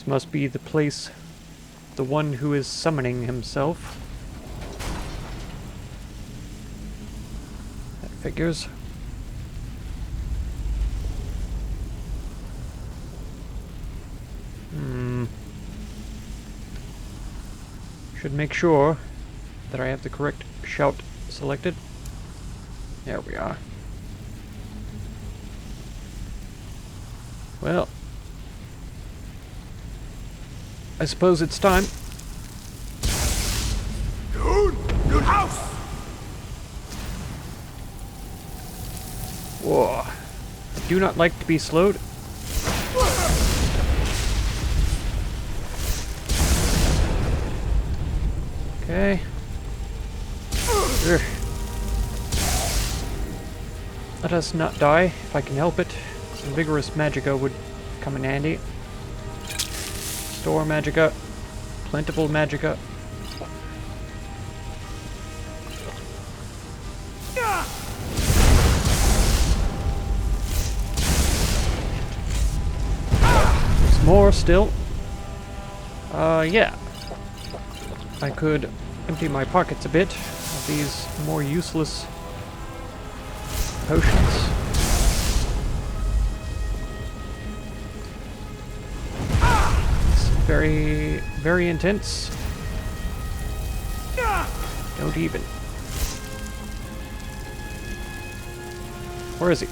This must be the place, the one who is summoning himself. That figures. Should make sure that I have the correct shout selected. There we are. Well, I suppose it's time. Good house. Whoa. I do not like to be slowed. Okay. Ugh. Let us not die, if I can help it. Some vigorous magicka would come in handy. Store magicka. Plentiful magicka. There's more still. Yeah. I could empty my pockets a bit of these more useless potions. It's very, very intense. Don't even. Where is he?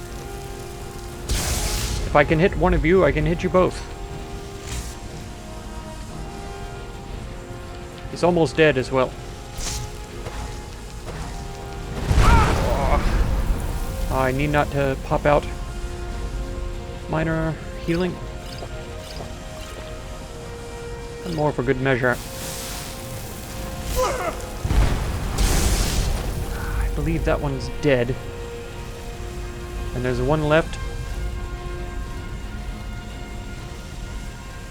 If I can hit one of you, I can hit you both. He's almost dead as well. Oh, I need not to pop out. Minor healing. And more for good measure. I believe that one's dead. And there's one left.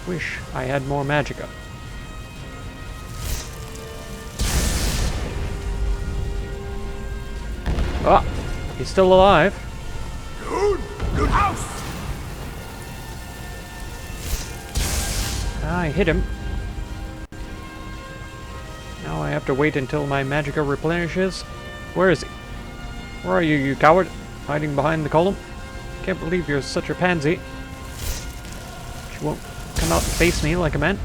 Wish I had more magicka. Ah, he's still alive. Good house. I hit him. Now I have to wait until my magicka replenishes. Where is he? Where are you, you coward? Hiding behind the column? Can't believe you're such a pansy. But you won't come out and face me like a man.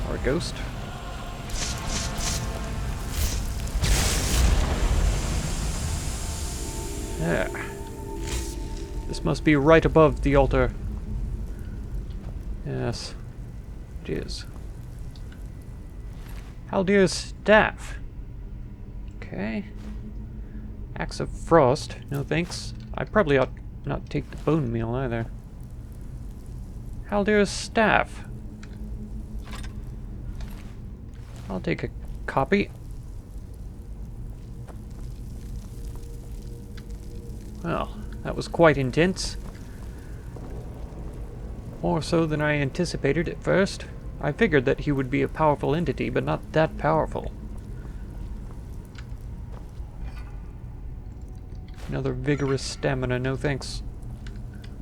Or a ghost. There. This must be right above the altar. Yes, it is. Haldir's staff. Okay. Axe of Frost. No thanks. I probably ought not take the bone meal either. Haldir's staff. I'll take a copy. Well, that was quite intense. More so than I anticipated at first. I figured that he would be a powerful entity, but not that powerful. Another vigorous stamina, no thanks.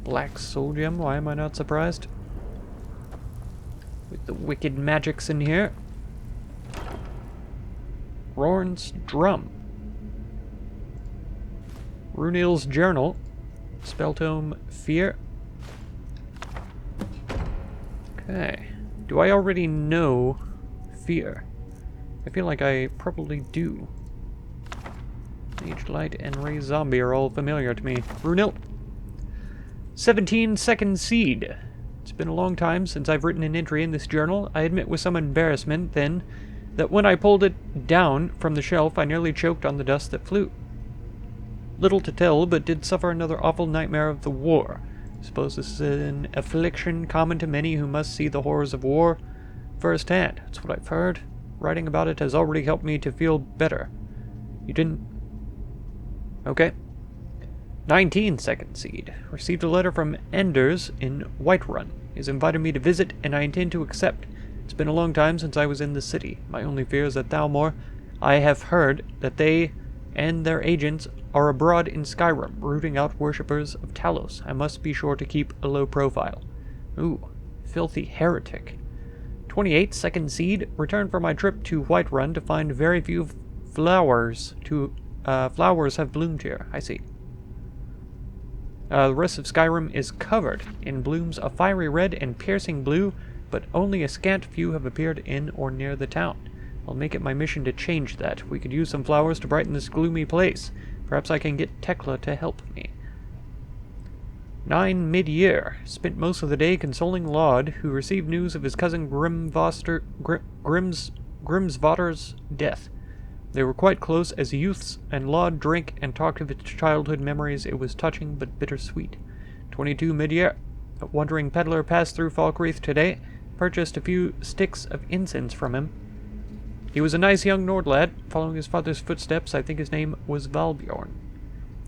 Black soul gem, why am I not surprised? With the wicked magics in here. Rorn's drum. Runil's journal. Spell tome fear. Okay. Do I already know fear? I feel like I probably do. Mage Light and Ray Zombie are all familiar to me. Runil. 17-second seed. It's been a long time since I've written an entry in this journal. I admit with some embarrassment then that when I pulled it down from the shelf I nearly choked on the dust that flew. Little to tell, but did suffer another awful nightmare of the war. Suppose this is an affliction common to many who must see the horrors of war firsthand. That's what I've heard. Writing about it has already helped me to feel better. You didn't... Okay. 19-second seed. Received a letter from Enders in Whiterun. He's invited me to visit, and I intend to accept. It's been a long time since I was in the city. My only fear is that Thalmor... I have heard that they and their agents are abroad in Skyrim, rooting out worshippers of Talos. I must be sure to keep a low profile. Ooh, filthy heretic. 28, second seed. Returned from my trip to Whiterun to find very few flowers. Flowers have bloomed here. I see. The rest of Skyrim is covered in blooms of fiery red and piercing blue, but only a scant few have appeared in or near the town. I'll make it my mission to change that. We could use some flowers to brighten this gloomy place. Perhaps I can get Tekla to help me. 9 mid-year. Spent most of the day consoling Laud, who received news of his cousin Grimsvatter's death. They were quite close as youths, and Laud drank and talked of his childhood memories. It was touching but bittersweet. 22 mid-year. A wandering peddler passed through Falkreath today, purchased a few sticks of incense from him. He was a nice young Nord lad, following his father's footsteps. I think his name was Valbjorn.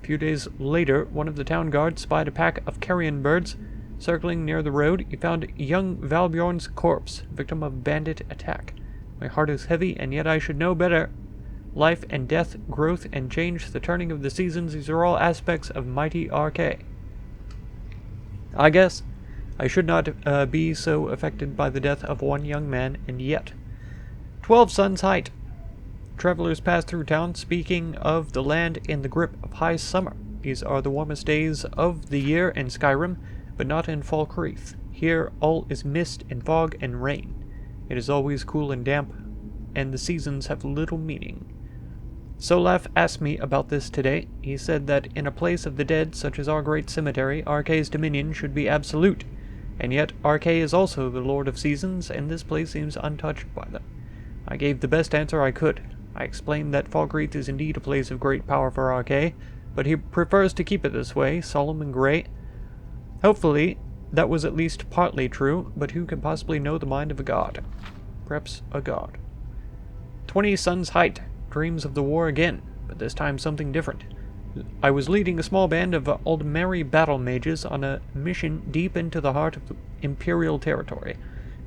A few days later, one of the town guards spied a pack of carrion birds circling near the road. He found young Valbjorn's corpse, victim of bandit attack. My heart is heavy, and yet I should know better. Life and death, growth and change, the turning of the seasons, these are all aspects of mighty RK. I guess I should not be so affected by the death of one young man, and yet. 12 suns height. Travelers pass through town, speaking of the land in the grip of high summer. These are the warmest days of the year in Skyrim, but not in Falkreath. Here all is mist and fog and rain. It is always cool and damp, and the seasons have little meaning. Solaf asked me about this today. He said that in a place of the dead, such as our great cemetery, RK's dominion should be absolute. And yet, RK is also the Lord of Seasons, and this place seems untouched by them. I gave the best answer I could. I explained that Falkreath is indeed a place of great power for RK, but he prefers to keep it this way, solemn and grey. Hopefully, that was at least partly true, but who can possibly know the mind of a god? Perhaps a god. 20 suns height. Dreams of the war again, but this time something different. I was leading a small band of Aldmeri battle mages on a mission deep into the heart of the Imperial territory.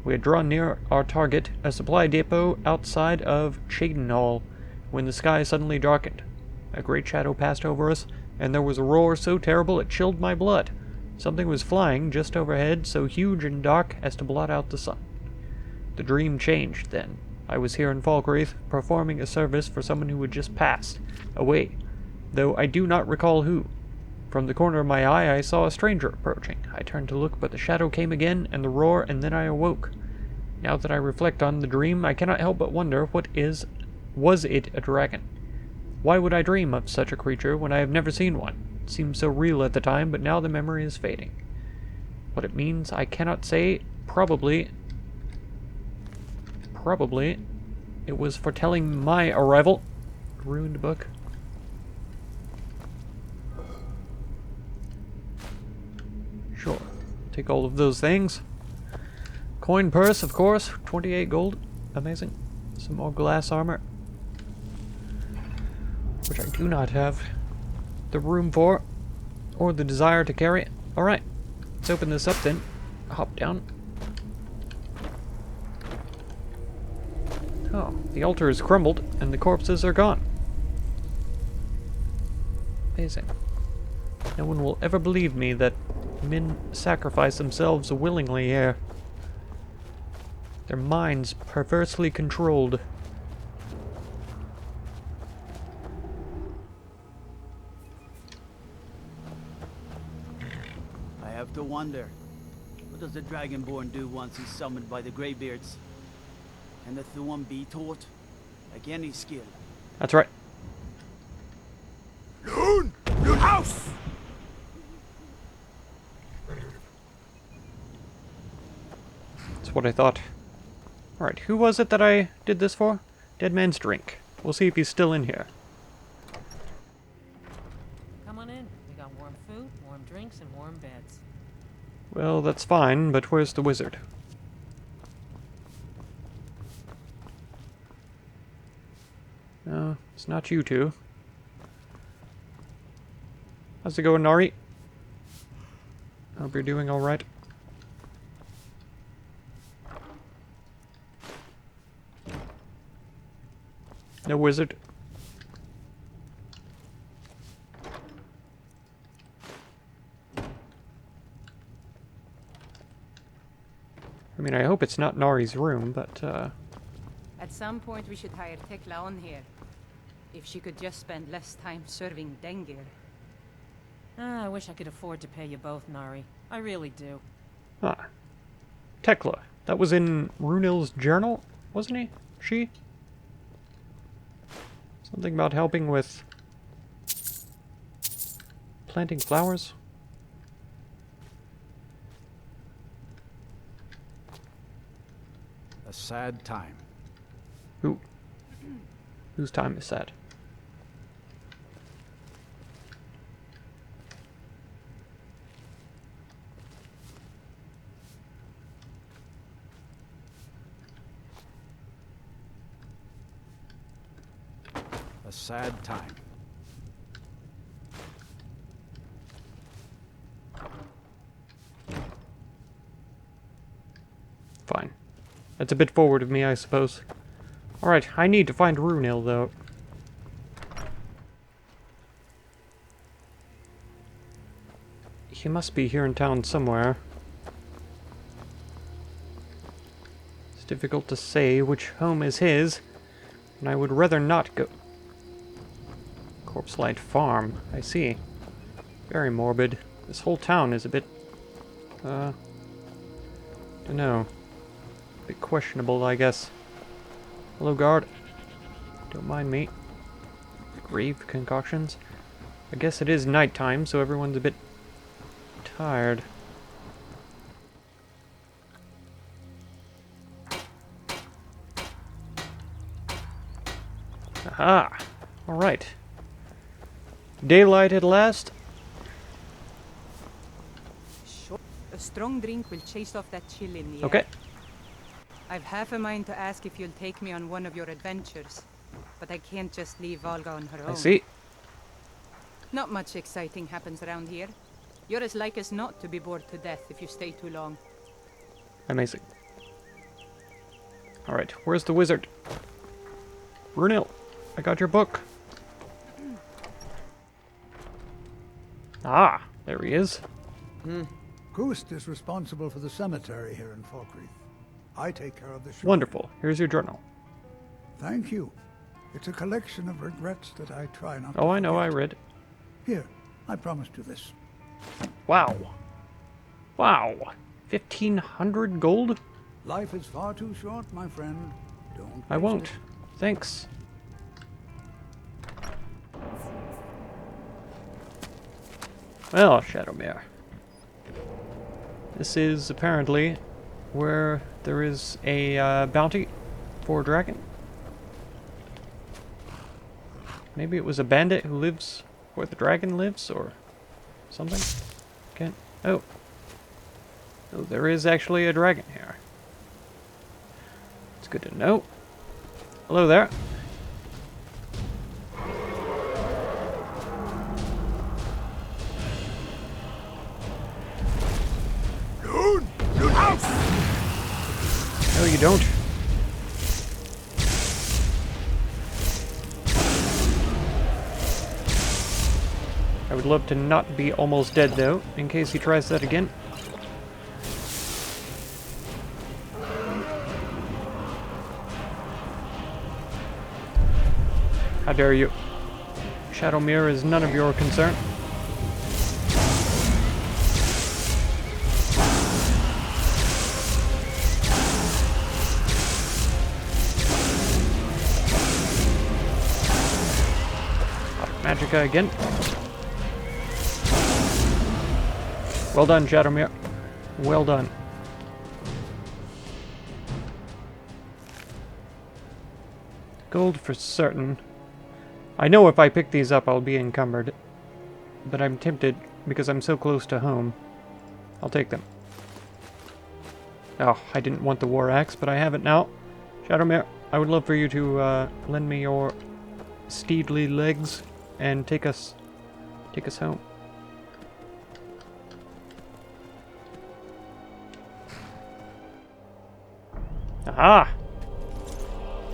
We had drawn near our target, a supply depot outside of Cheydinhal, when the sky suddenly darkened. A great shadow passed over us, and there was a roar so terrible it chilled my blood. Something was flying just overhead, so huge and dark as to blot out the sun. The dream changed then. I was here in Falkreath, performing a service for someone who had just passed away, though I do not recall who. From the corner of my eye, I saw a stranger approaching. I turned to look, but the shadow came again, and the roar, and then I awoke. Now that I reflect on the dream, I cannot help but wonder, was it a dragon? Why would I dream of such a creature when I have never seen one? It seemed so real at the time, but now the memory is fading. What it means, I cannot say. Probably it was foretelling my arrival. Ruined book. Sure. Take all of those things. Coin purse, of course. 28 gold. Amazing. Some more glass armor, which I do not have the room for, or the desire to carry. Alright. Let's open this up then. Hop down. Oh, the altar is crumbled, and the corpses are gone. Amazing. No one will ever believe me that men sacrifice themselves willingly here. Their minds perversely controlled. I have to wonder, what does the Dragonborn do once he's summoned by the Greybeards? Can the thu'um be taught? Like any skill. That's right. Loon! Loon house! That's what I thought. Alright, who was it that I did this for? Dead Man's Drink. We'll see if he's still in here. Come on in. We got warm food, warm drinks, and warm beds. Well, that's fine, but where's the wizard? No, it's not you two. How's it going, Nari? Hope you're doing alright. No wizard. I mean, I hope it's not Nari's room, but, At some point we should hire Tekla on here. If she could just spend less time serving Dengir. I wish I could afford to pay you both, Nari. I really do. Ah. Tekla. That was in Runil's journal, wasn't he? She? Something about helping with planting flowers? A sad time. Who? Whose time is that? A sad time. Fine. That's a bit forward of me, I suppose. Alright, I need to find Runil, though. He must be here in town somewhere. It's difficult to say which home is his, and I would rather not go... Corpse Light Farm, I see. Very morbid. This whole town is a bit... dunno. A bit questionable, I guess. Hello, guard. Don't mind me. Grave concoctions. I guess it is nighttime, so everyone's a bit tired. Aha! Alright. Daylight at last. Sure. A strong drink will chase off that chill in the air. Okay. I've half a mind to ask if you'll take me on one of your adventures, but I can't just leave Volga on her own. I see. Not much exciting happens around here. You're as like as not to be bored to death if you stay too long. Amazing. Alright, where's the wizard? Runil, I got your book. Ah, there he is. Kust is responsible for the cemetery here in Falkreath. I take care of the shrine. Wonderful. Here's your journal. Thank you. It's a collection of regrets that I try not to Oh, I know, I forget. read. Here, I promised you this. Wow. Wow. 1,500 gold? Life is far too short, my friend. Don't I waste won't. it. Thanks. Well, Shadowmere. This is apparently where there is a bounty for a dragon. Maybe it was a bandit who lives where the dragon lives, or something? Can't... Oh. Oh, there is actually a dragon here. It's good to know. Hello there. Loon house! No, you don't. I would love to not be almost dead, though, in case he tries that again. How dare you? Shadowmere is none of your concern. Magicka again. Well done, Shadowmere. Well done. Gold for certain. I know if I pick these up I'll be encumbered, but I'm tempted because I'm so close to home. I'll take them. Oh, I didn't want the war axe, but I have it now. Shadowmere, I would love for you to lend me your steedly legs and take us home. Aha!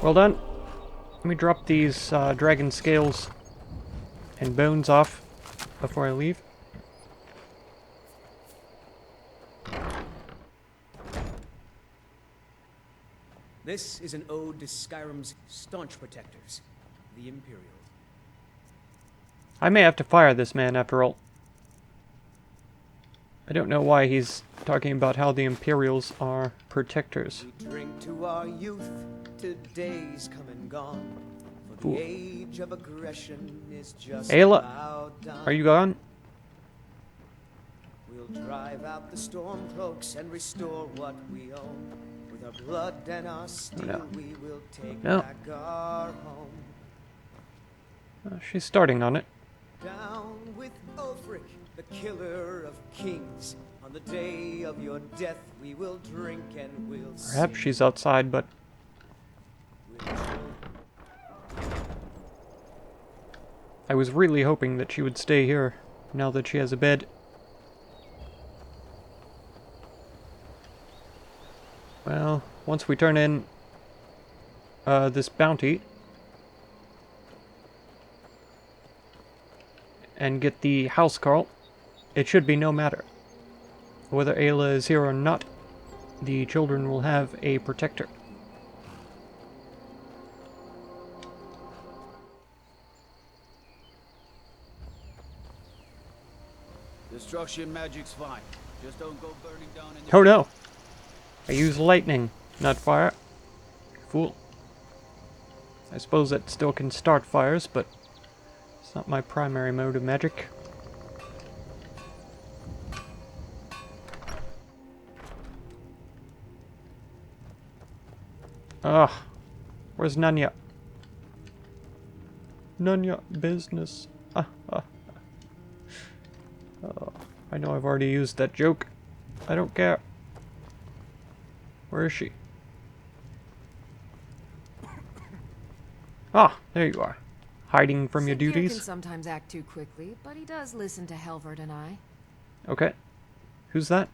Well done. Let me drop these dragon scales and bones off before I leave. This is an ode to Skyrim's staunch protectors, the Imperials. I may have to fire this man after all. I don't know why he's talking about how the Imperials are protectors. We drink to our youth, to days come and gone. For the Ooh. age of aggression is just Ayla, about done. are you gone? We'll drive out the storm cloaks and restore what we own. With our blood and our steel, No. we will take No. back our home. She's starting on it. Down with Ulfric, the killer of kings. On the day of your death, we will drink and we'll Perhaps sing. she's outside, but I was really hoping that she would stay here, now that she has a bed. Well, once we turn in this bounty and get the housecarl, it should be no matter. Whether Ayla is here or not, the children will have a protector. Destruction magic's fine. Just don't go burning down in the... Oh no! I use lightning, not fire. Fool. I suppose that still can start fires, but it's not my primary mode of magic. Ugh. Where's Nanya? Nanya business. Oh, I know I've already used that joke. I don't care. Where is she? Ah, there you are. Hiding from your Siggeir duties? can sometimes act too quickly, but he does listen to Helvard and I. Okay. Who's that?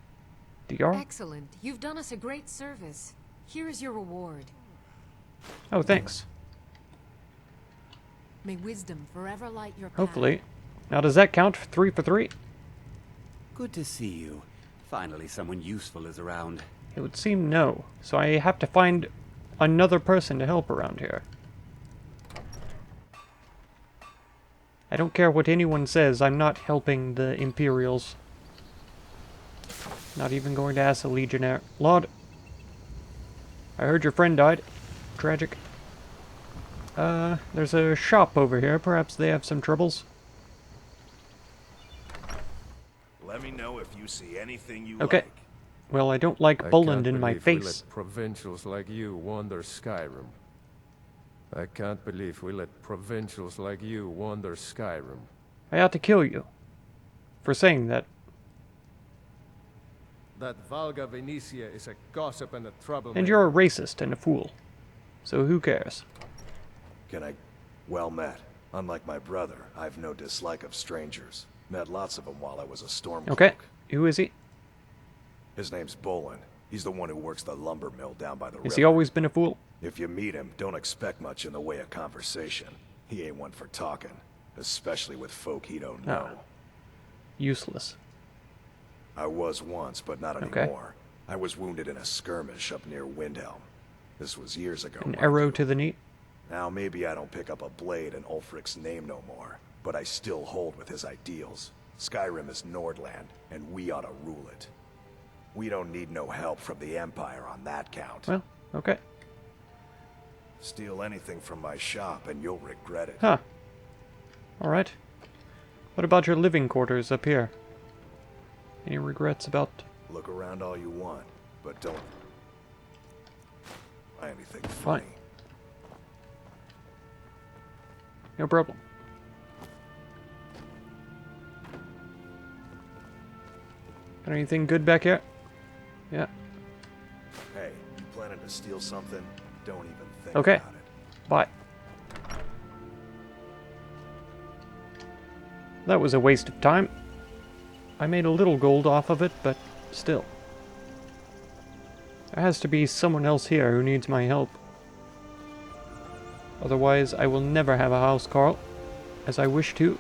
Dior? Excellent. You've done us a great service. Here is your reward. Oh, thanks. May wisdom forever light your path. Hopefully. Now, does that count for 3 for 3? Good to see you. Finally, someone useful is around. It would seem no. So I have to find another person to help around here. I don't care what anyone says, I'm not helping the Imperials. Not even going to ask a Legionnaire. Lord, I heard your friend died. Tragic. There's a shop over here. Perhaps they have some troubles. Let me know if you see anything you Okay. like. Well, I don't like Boland in my face. We let provincials like you wander Skyrim. I can't believe we let provincials like you wander Skyrim. I ought to kill you. For saying that. That Valga Venetia is a gossip and a troublemaker. And you're a racist and a fool. So who cares? Well met. Unlike my brother, I've no dislike of strangers. Met lots of them while I was a stormcloak. Okay. Who is he? His name's Bolin. He's the one who works the lumber mill down by the river. Has he always been a fool? If you meet him, don't expect much in the way of conversation. He ain't one for talking, especially with folk he don't know. Oh. Useless. I was once, but not Okay. anymore. I was wounded in a skirmish up near Windhelm. This was years ago. An mind arrow you. to the knee? Now maybe I don't pick up a blade in Ulfric's name no more, but I still hold with his ideals. Skyrim is Nordland, and we ought to rule it. We don't need no help from the Empire on that count. Well, okay. Steal anything from my shop and you'll regret it. Huh. Alright. What about your living quarters up here? Any regrets about... Look around all you want, but don't find anything Fine. funny. No problem. Got anything good back here? Yeah. Hey, you planning to steal something? Don't even think Okay. about it. Bye. That was a waste of time. I made a little gold off of it, but still. There has to be someone else here who needs my help. Otherwise, I will never have a housecarl, as I wish to.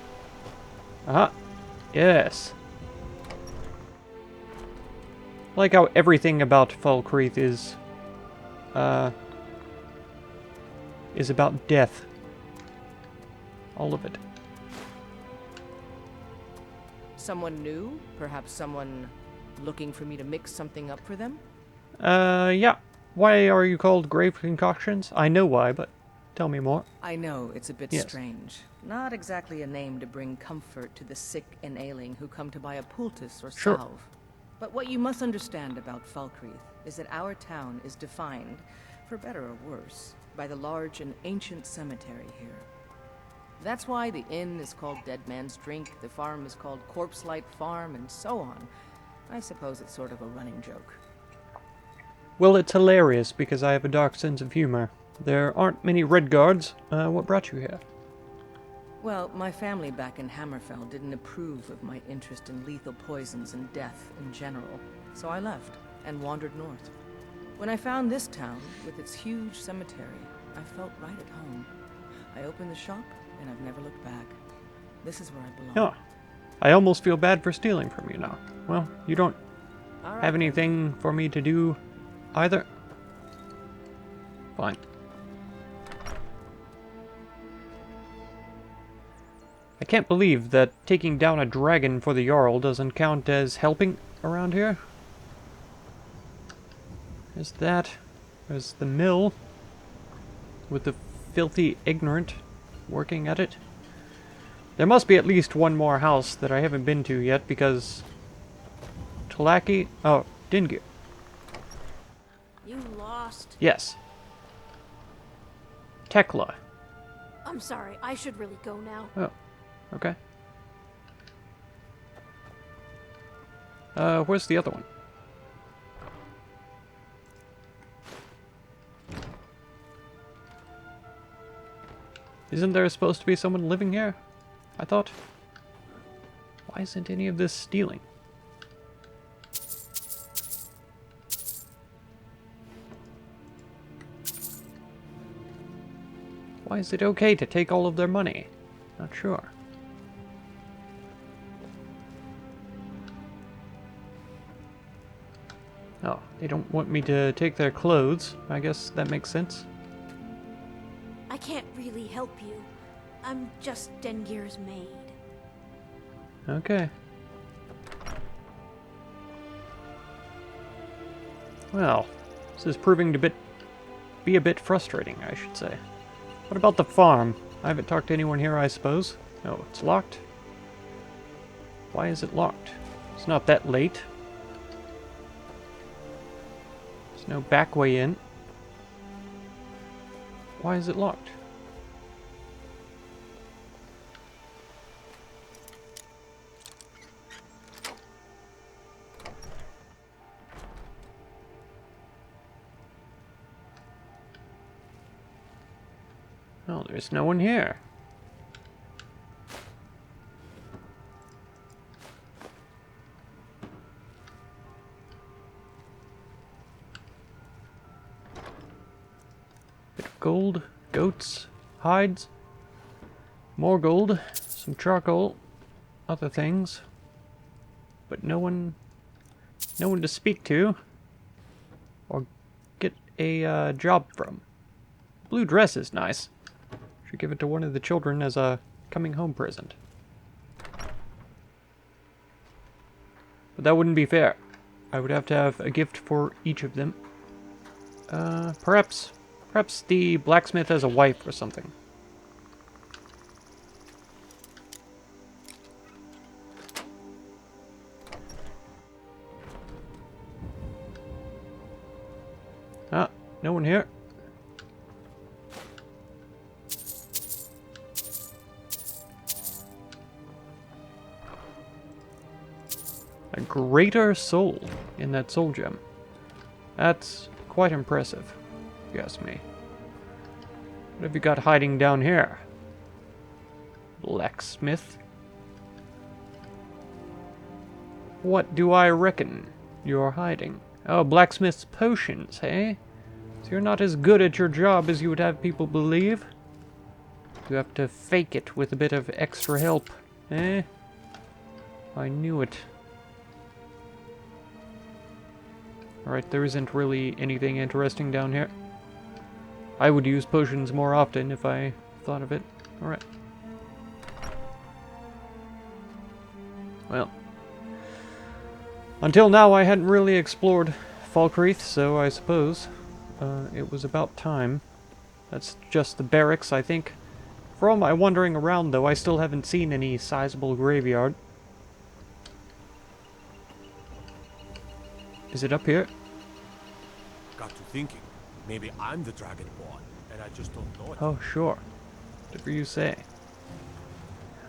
Aha! Yes! I like how everything about Falkreath is, is about death. All of it. Someone new? Perhaps someone looking for me to mix something up for them? Yeah. Why are you called Grave Concoctions? I know why, but tell me more. I know, it's a bit Yes. strange. Not exactly a name to bring comfort to the sick and ailing who come to buy a poultice or Sure. salve. But what you must understand about Falkreath is that our town is defined, for better or worse, by the large and ancient cemetery here. That's why the inn is called Dead Man's Drink, the farm is called Corpse Light Farm, and so on. I suppose it's sort of a running joke. Well, it's hilarious because I have a dark sense of humor. There aren't many red guards. What brought you here? Well, my family back in Hammerfell didn't approve of my interest in lethal poisons and death in general, so I left and wandered north. When I found this town, with its huge cemetery, I felt right at home. I opened the shop, and I've never looked back. This is where I belong. Oh, I almost feel bad for stealing from you now. Well, you don't All right, have then. anything for me to do either? Fine. I can't believe that taking down a dragon for the Jarl doesn't count as helping around here. There's that. There's the mill with the filthy ignorant working at it. There must be at least one more house that I haven't been to yet because Talaki. Oh, Dingu. You lost. Yes. Tekla. I'm sorry, I should really go now. Oh, okay. Where's the other one? Isn't there supposed to be someone living here? I thought. Why isn't any of this stealing? Why is it okay to take all of their money? Not sure. Oh, they don't want me to take their clothes. I guess that makes sense. I can't really help you. I'm just Dengir's maid. Okay. Well, this is proving to be a bit frustrating, I should say. What about the farm? I haven't talked to anyone here, I suppose. Oh, it's locked? Why is it locked? It's not that late. There's no back way in. Why is it locked? Oh, there's no one here. Bit of gold, goats, hides, more gold, some charcoal, other things. But no one to speak to or get a job from. Blue dress is nice. Should give it to one of the children as a coming home present. But that wouldn't be fair. I would have to have a gift for each of them. Perhaps the blacksmith has a wife or something. Ah, no one here. A greater soul in that soul gem. That's quite impressive, if you ask me. What have you got hiding down here? Blacksmith? What do I reckon you're hiding? Oh, blacksmith's potions, hey? So you're not as good at your job as you would have people believe? You have to fake it with a bit of extra help, eh? I knew it. Alright, there isn't really anything interesting down here. I would use potions more often if I thought of it. Alright. Well. Until now, I hadn't really explored Falkreath, so I suppose it was about time. That's just the barracks, I think. For all my wandering around, though, I still haven't seen any sizable graveyard. Is it up here? Got to thinking. Maybe I'm the Dragonborn, and I just don't know it. Oh, sure. Whatever you say.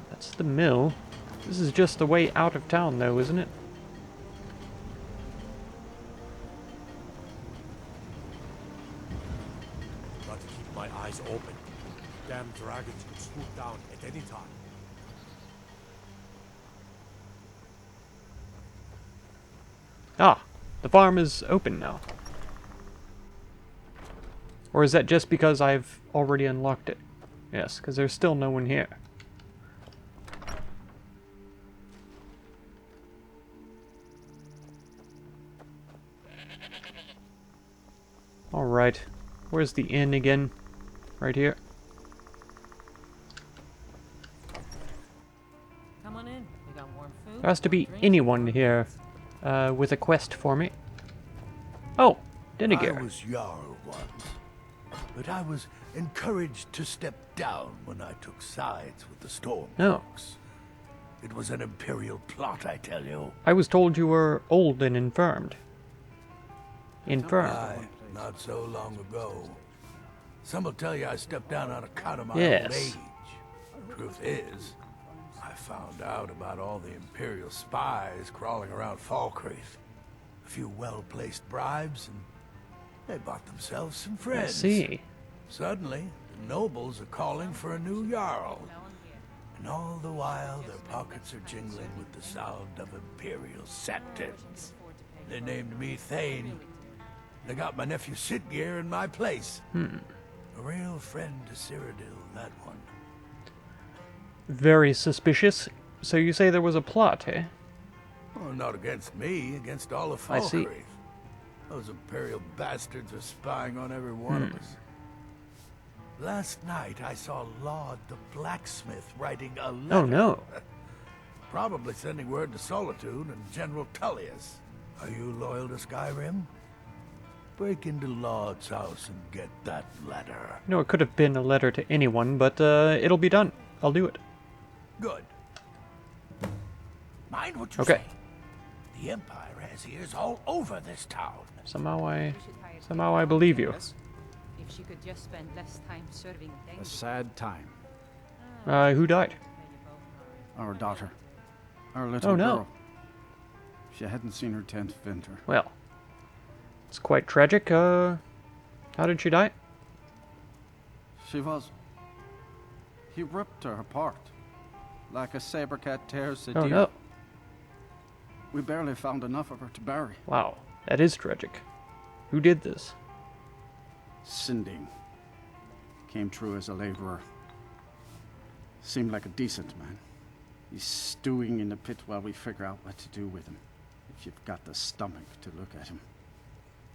That's the mill. This is just the way out of town, though, isn't it? Got to keep my eyes open. Damn dragons could swoop down at any time. Ah, the farm is open now. Or is that just because I've already unlocked it? Yes, because there's still no one here. Alright. Where's the inn again? Right here. Come on in. We got warm food. There has to be anyone here with a quest for me. Oh, Denegir. I was Jarl once, but I was encouraged to step down when I took sides with the Storm Folks. It was an imperial plot, I tell you. I was told you were old and infirmed. Infirmed? Aye, not so long ago. Some will tell you I stepped down on account of my Yes. old age. Truth is, I found out about all the imperial spies crawling around Falkreath. A few well-placed bribes, and they bought themselves some friends. I see. Suddenly, the nobles are calling for a new Jarl. And all the while, their pockets are jingling with the sound of imperial scepters. They named me Thane. They got my nephew Sitgeir in my place. A real friend to Cyrodiil, that one. Very suspicious. So you say there was a plot, eh? Well, not against me, against all of I see. Falkreath. Those imperial bastards are spying on every one of us. Last night, I saw Laud the blacksmith writing a letter. Oh no. Probably sending word to Solitude and General Tullius. Are you loyal to Skyrim? Break into Laud's house and get that letter. No, it could have been a letter to anyone, but it'll be done. I'll do it. Good. Mind what you Okay. say. The Empire has ears all over this town. Somehow I believe you. If she could just spend less time serving them. A sad time. Who died? Our daughter. Our little Oh, no. girl. She hadn't seen her 10th winter. Well, it's quite tragic. How did she die? She was. He ripped her apart. Like a saber cat tears a Oh deer. no. We barely found enough of her to bury. Wow, that is tragic. Who did this? Sinding. Came through as a laborer. Seemed like a decent man. He's stewing in the pit while we figure out what to do with him. If you've got the stomach to look at him.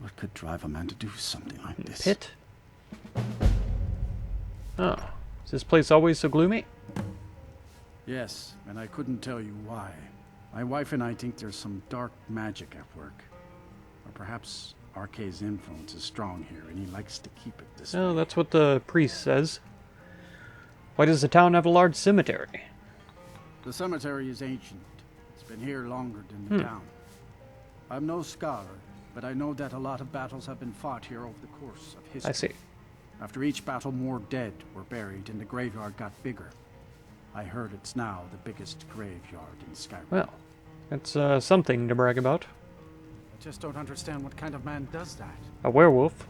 What could drive a man to do something like this? Pit? Oh. Is this place always so gloomy? Yes, and I couldn't tell you why. My wife and I think there's some dark magic at work. Or perhaps Arkay's influence is strong here, and he likes to keep it this way. Oh, that's what the priest says. Why does the town have a large cemetery? The cemetery is ancient. It's been here longer than the town. I'm no scholar, but I know that a lot of battles have been fought here over the course of history. I see. After each battle, more dead were buried, and the graveyard got bigger. I heard it's now the biggest graveyard in Skyrim. Well, that's something to brag about. I just don't understand what kind of man does that. A werewolf?